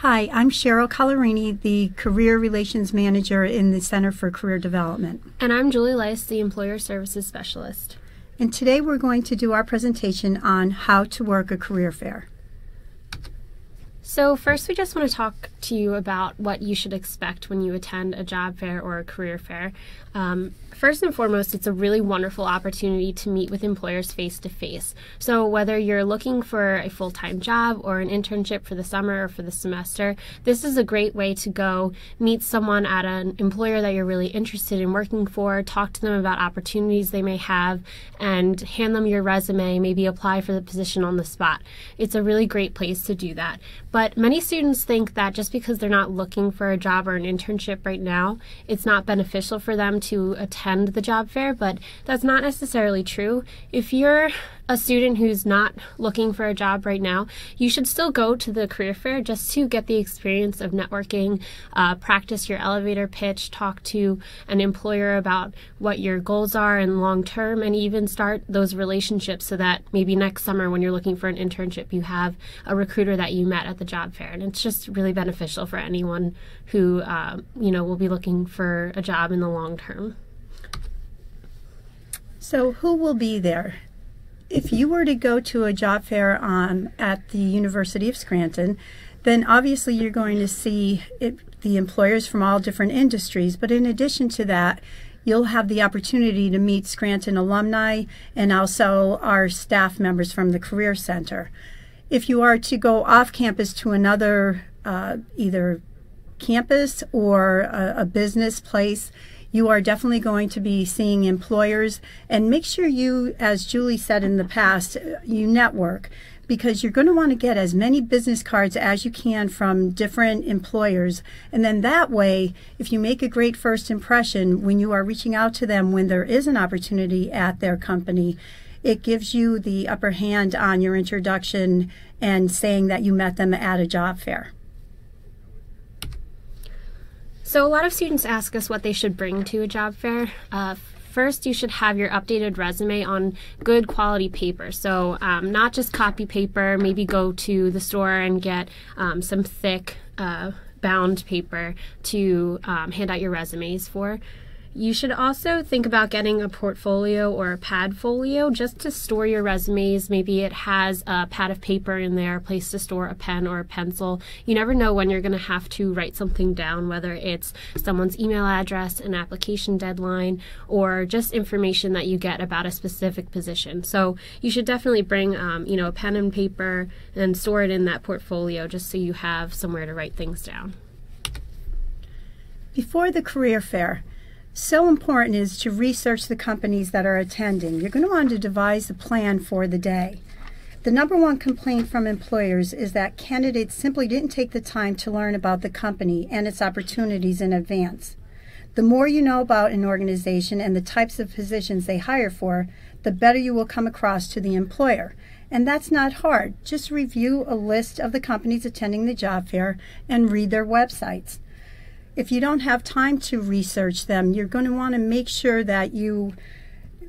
Hi, I'm Cheryl Colorini, the Career Relations Manager in the Center for Career Development. And I'm Julie Lice, the Employer Services Specialist. And today we're going to do our presentation on how to work a career fair. So first, we just want to talk to you about what you should expect when you attend a job fair or a career fair. First and foremost, it's a really wonderful opportunity to meet with employers face-to-face. So whether you're looking for a full-time job or an internship for the summer or for the semester, this is a great way to go meet someone at an employer that you're really interested in working for, talk to them about opportunities they may have, and hand them your resume, maybe apply for the position on the spot. It's a really great place to do that. But many students think that just because they're not looking for a job or an internship right now, it's not beneficial for them to attend the job fair, but that's not necessarily true. If you're a student who's not looking for a job right now, you should still go to the career fair just to get the experience of networking, practice your elevator pitch, talk to an employer about what your goals are and long term, and even start those relationships so that maybe next summer when you're looking for an internship, you have a recruiter that you met at the job fair. And it's just really beneficial for anyone who will be looking for a job in the long term. So who will be there? If you were to go to a job fair at the University of Scranton, then obviously you're going to see the employers from all different industries. But in addition to that, you'll have the opportunity to meet Scranton alumni and also our staff members from the Career Center. If you are to go off campus to another either campus or a business place, you are definitely going to be seeing employers, and make sure you, as Julie said in the past, you network, because you're going to want to get as many business cards as you can from different employers. And then that way, if you make a great first impression when you are reaching out to them when there is an opportunity at their company, it gives you the upper hand on your introduction and saying that you met them at a job fair. So a lot of students ask us what they should bring to a job fair. First, you should have your updated resume on good quality paper. So not just copy paper, maybe go to the store and get some thick bound paper to hand out your resumes for. You should also think about getting a portfolio or a padfolio just to store your resumes. Maybe it has a pad of paper in there, a place to store a pen or a pencil. You never know when you're going to have to write something down, whether it's someone's email address, an application deadline, or just information that you get about a specific position. So you should definitely bring a pen and paper and store it in that portfolio just so you have somewhere to write things down. Before the career fair, so important is to research the companies that are attending. You're going to want to devise a plan for the day. The number one complaint from employers is that candidates simply didn't take the time to learn about the company and its opportunities in advance. The more you know about an organization and the types of positions they hire for, the better you will come across to the employer. And that's not hard. Just review a list of the companies attending the job fair and read their websites. If you don't have time to research them, you're going to want to make sure that you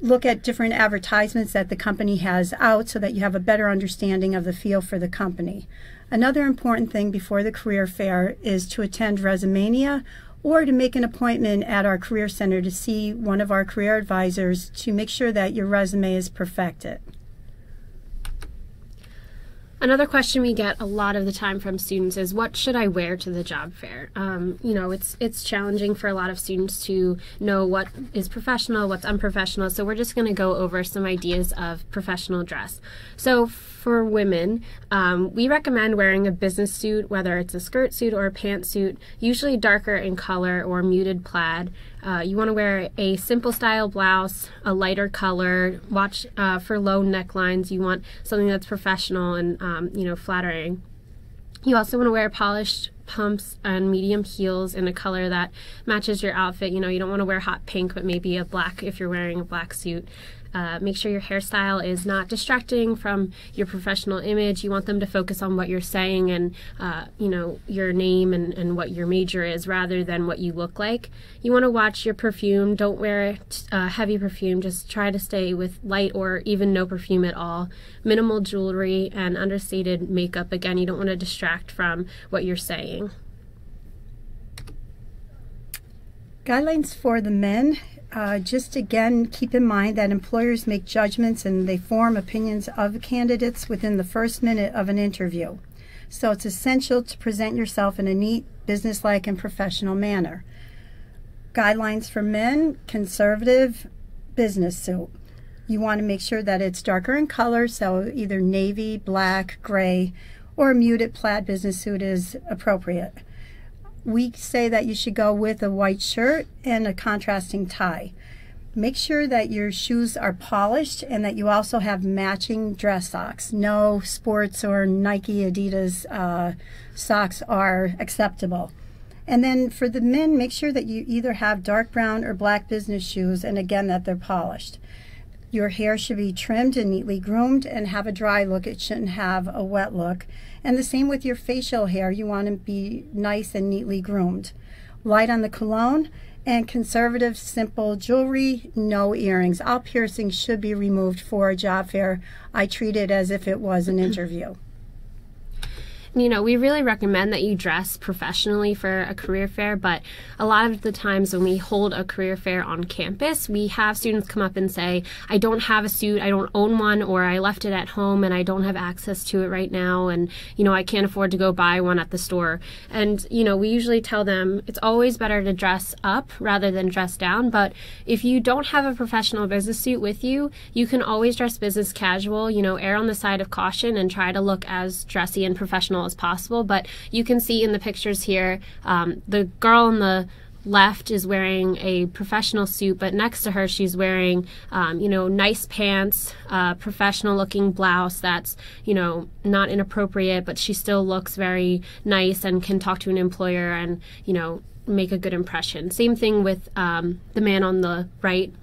look at different advertisements that the company has out so that you have a better understanding of the feel for the company. Another important thing before the career fair is to attend Resumania or to make an appointment at our Career Center to see one of our career advisors to make sure that your resume is perfected. Another question we get a lot of the time from students is, what should I wear to the job fair? It's challenging for a lot of students to know what is professional, what's unprofessional, so we're just going to go over some ideas of professional dress. So for women, we recommend wearing a business suit, whether it's a skirt suit or a pantsuit, usually darker in color or muted plaid. You want to wear a simple style blouse, a lighter color. Watch for low necklines. You want something that's professional and flattering. You also want to wear polished pumps and medium heels in a color that matches your outfit. You know, you don't want to wear hot pink, but maybe a black if you're wearing a black suit. Make sure your hairstyle is not distracting from your professional image. You want them to focus on what you're saying and, you know, your name and what your major is rather than what you look like. You want to watch your perfume. Don't wear heavy perfume. Just try to stay with light or even no perfume at all. Minimal jewelry and understated makeup. Again, you don't want to distract from what you're saying. Guidelines for the men. Just again, keep in mind that employers make judgments and they form opinions of candidates within the first minute of an interview. So it's essential to present yourself in a neat, businesslike, and professional manner. Guidelines for men, conservative business suit. You want to make sure that it's darker in color, so either navy, black, gray, or a muted plaid business suit is appropriate. We say that you should go with a white shirt and a contrasting tie. Make sure that your shoes are polished and that you also have matching dress socks. No sports or Nike, Adidas socks are acceptable. And then for the men, make sure that you either have dark brown or black business shoes, and again that they're polished. Your hair should be trimmed and neatly groomed and have a dry look. It shouldn't have a wet look. And the same with your facial hair. You want to be nice and neatly groomed. Light on the cologne and conservative, simple jewelry, no earrings. All piercings should be removed for a job fair. I treat it as if it was an interview. You know, we really recommend that you dress professionally for a career fair, but a lot of the times when we hold a career fair on campus, we have students come up and say, I don't have a suit, I don't own one, or I left it at home and I don't have access to it right now, and, you know, I can't afford to go buy one at the store. And, you know, we usually tell them it's always better to dress up rather than dress down, but if you don't have a professional business suit with you, you can always dress business casual, you know, err on the side of caution and try to look as dressy and professional as possible. But you can see in the pictures here, the girl on the left is wearing a professional suit, but next to her she's wearing you know, nice pants, professional looking blouse that's, you know, not inappropriate, but she still looks very nice and can talk to an employer and, you know, make a good impression. Same thing with the man on the right.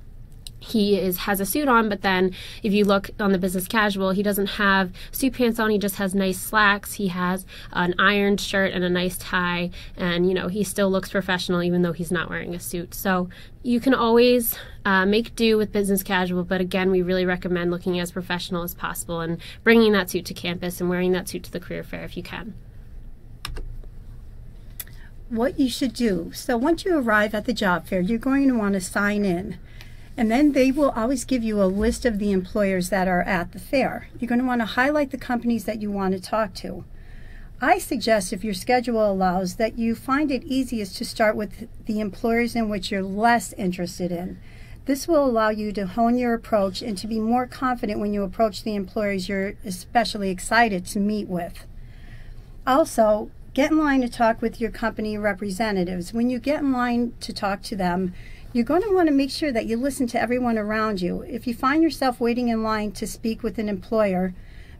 He has a suit on, but then if you look on the business casual, he doesn't have suit pants on, he just has nice slacks, he has an ironed shirt and a nice tie, and, you know, he still looks professional even though he's not wearing a suit. So you can always make do with business casual, but again, we really recommend looking as professional as possible and bringing that suit to campus and wearing that suit to the career fair if you can. What you should do, so once you arrive at the job fair, you're going to want to sign in. And then they will always give you a list of the employers that are at the fair. You're going to want to highlight the companies that you want to talk to. I suggest, if your schedule allows, that you find it easiest to start with the employers in which you're less interested in. This will allow you to hone your approach and to be more confident when you approach the employers you're especially excited to meet with. Also, get in line to talk with your company representatives. When you get in line to talk to them, you're going to want to make sure that you listen to everyone around you. If you find yourself waiting in line to speak with an employer,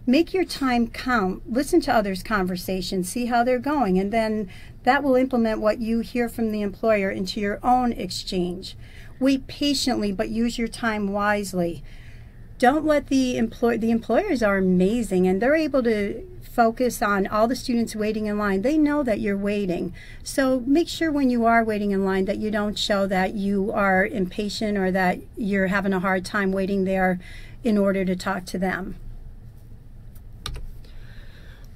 make your time count. Listen to others' conversations, see how they're going, and then that will implement what you hear from the employer into your own exchange. Wait patiently, but use your time wisely. Don't let the employers are amazing, and they're able to focus on all the students waiting in line. They know that you're waiting. So make sure when you are waiting in line that you don't show that you are impatient or that you're having a hard time waiting there in order to talk to them.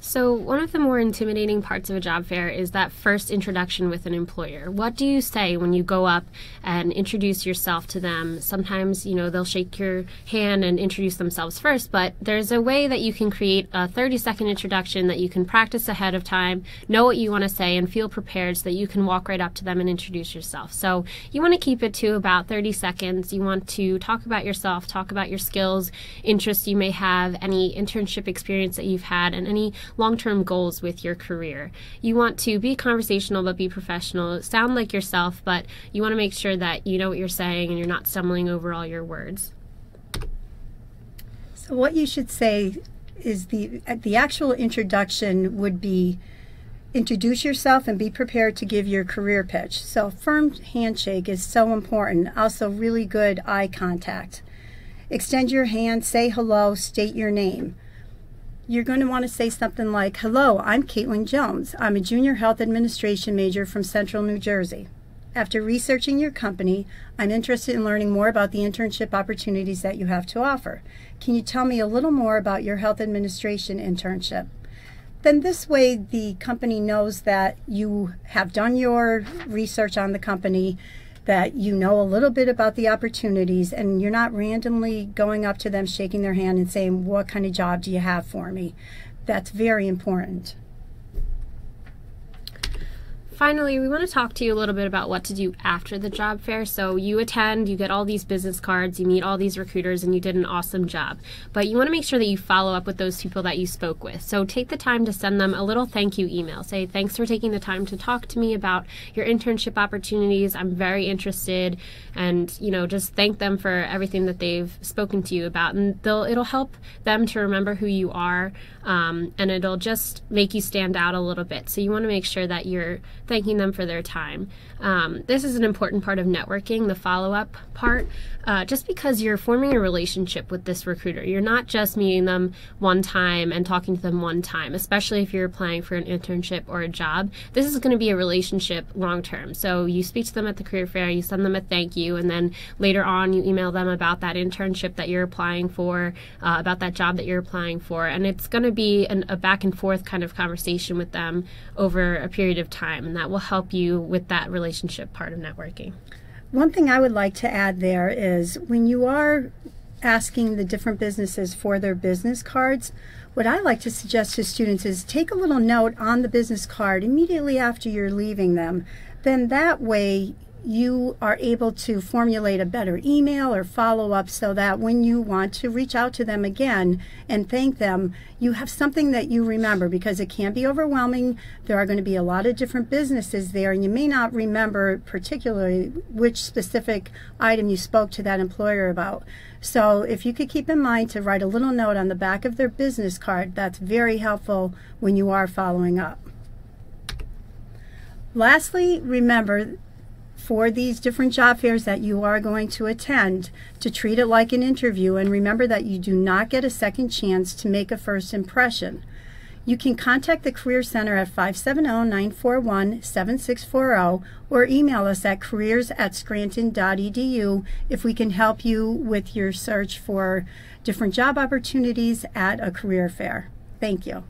So one of the more intimidating parts of a job fair is that first introduction with an employer. What do you say when you go up and introduce yourself to them? Sometimes, you know, they'll shake your hand and introduce themselves first, but there's a way that you can create a 30-second introduction that you can practice ahead of time, know what you want to say, and feel prepared so that you can walk right up to them and introduce yourself. So you want to keep it to about 30 seconds. You want to talk about yourself, talk about your skills, interests you may have, any internship experience that you've had, and any long-term goals with your career. You want to be conversational but be professional, sound like yourself, but you want to make sure that you know what you're saying and you're not stumbling over all your words. So what you should say is the actual introduction would be, Introduce yourself and be prepared to give your career pitch. So a firm handshake is so important. Also really good eye contact. Extend your hand, say hello, state your name. You're going to want to say something like, "Hello, I'm Caitlin Jones. I'm a junior health administration major from Central New Jersey. After researching your company, I'm interested in learning more about the internship opportunities that you have to offer. Can you tell me a little more about your health administration internship?" Then this way the company knows that you have done your research on the company, that you know a little bit about the opportunities, and you're not randomly going up to them, shaking their hand and saying, "What kind of job do you have for me?" That's very important. Finally, we want to talk to you a little bit about what to do after the job fair. So you attend, you get all these business cards, you meet all these recruiters, and you did an awesome job. But you want to make sure that you follow up with those people that you spoke with. So take the time to send them a little thank you email. Say, "Thanks for taking the time to talk to me about your internship opportunities. I'm very interested." And, just thank them for everything that they've spoken to you about. And it'll help them to remember who you are, and it'll just make you stand out a little bit. So you want to make sure that you're thanking them for their time. This is an important part of networking, the follow-up part, just because you're forming a relationship with this recruiter. You're not just meeting them one time and talking to them one time, especially if you're applying for an internship or a job. This is going to be a relationship long-term. So you speak to them at the career fair, you send them a thank you, and then later on you email them about that internship that you're applying for, about that job that you're applying for, and it's going to be a back and forth kind of conversation with them over a period of time, and that will help you with that relationship part of networking. One thing I would like to add there is when you are asking the different businesses for their business cards, what I like to suggest to students is take a little note on the business card immediately after you're leaving them. Then that way you are able to formulate a better email or follow-up so that when you want to reach out to them again and thank them, you have something that you remember, because it can be overwhelming. There are going to be a lot of different businesses there, and you may not remember particularly which specific item you spoke to that employer about. So if you could keep in mind to write a little note on the back of their business card, that's very helpful when you are following up. Lastly, remember, for these different job fairs that you are going to attend, to treat it like an interview, and remember that you do not get a second chance to make a first impression. You can contact the Career Center at 570-941-7640 or email us at careers@scranton.edu if we can help you with your search for different job opportunities at a career fair. Thank you.